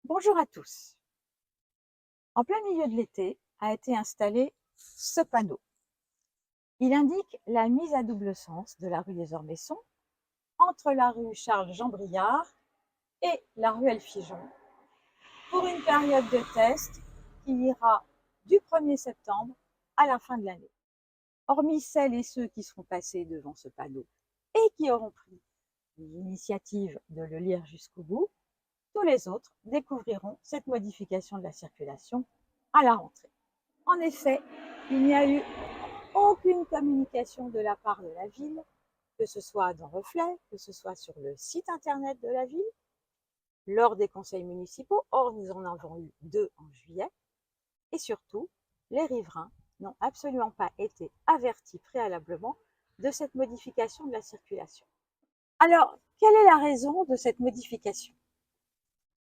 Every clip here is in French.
Bonjour à tous. En plein milieu de l'été a été installé ce panneau. Il indique la mise à double sens de la rue des Ormessons entre la rue Charles-Jean-Briard et la rue Elfigeon pour une période de test qui ira du 1er septembre à la fin de l'année. Hormis celles et ceux qui seront passés devant ce panneau et qui auront pris l'initiative de le lire jusqu'au bout, tous les autres découvriront cette modification de la circulation à la rentrée. En effet, il n'y a eu aucune communication de la part de la ville, que ce soit dans Reflet, que ce soit sur le site internet de la ville, lors des conseils municipaux. Or, nous en avons eu 2 en juillet. Et surtout, les riverains n'ont absolument pas été avertis préalablement de cette modification de la circulation. Alors, quelle est la raison de cette modification?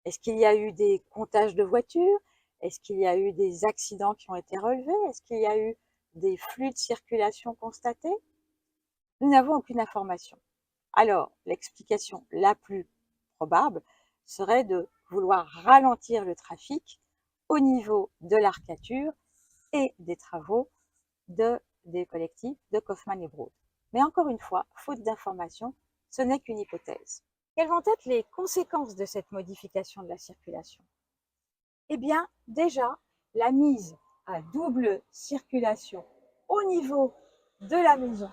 Est-ce qu'il y a eu des comptages de voitures? Est-ce qu'il y a eu des accidents qui ont été relevés? Est-ce qu'il y a eu des flux de circulation constatés? Nous n'avons aucune information. Alors, l'explication la plus probable serait de vouloir ralentir le trafic au niveau de l'arcature et des travaux des collectifs de Kaufmann et Broad. Mais encore une fois, faute d'information, ce n'est qu'une hypothèse. Quelles vont être les conséquences de cette modification de la circulation? Eh bien, déjà, la mise à double circulation au niveau de la maison,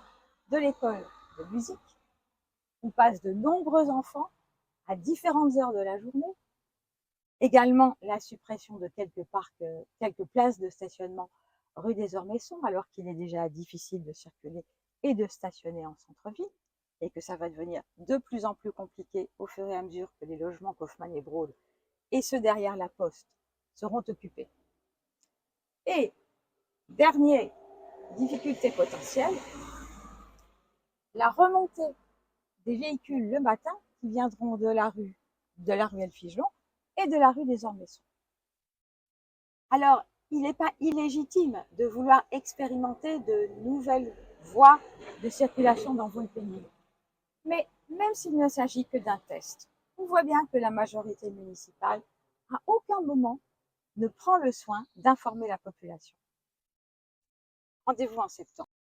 de l'école de musique, où passent de nombreux enfants à différentes heures de la journée. Également, la suppression de quelques places de stationnement rue des Ormessons, alors qu'il est déjà difficile de circuler et de stationner en centre-ville, et que ça va devenir de plus en plus compliqué au fur et à mesure que les logements Kaufmann et Broad et ceux derrière la Poste seront occupés. Et dernière difficulté potentielle, la remontée des véhicules le matin qui viendront de la rue Elfigeon et de la rue des Ormessons. Alors, il n'est pas illégitime de vouloir expérimenter de nouvelles voies de circulation dans vos pays. Mais même s'il ne s'agit que d'un test, on voit bien que la majorité municipale, à aucun moment, ne prend le soin d'informer la population. Rendez-vous en septembre.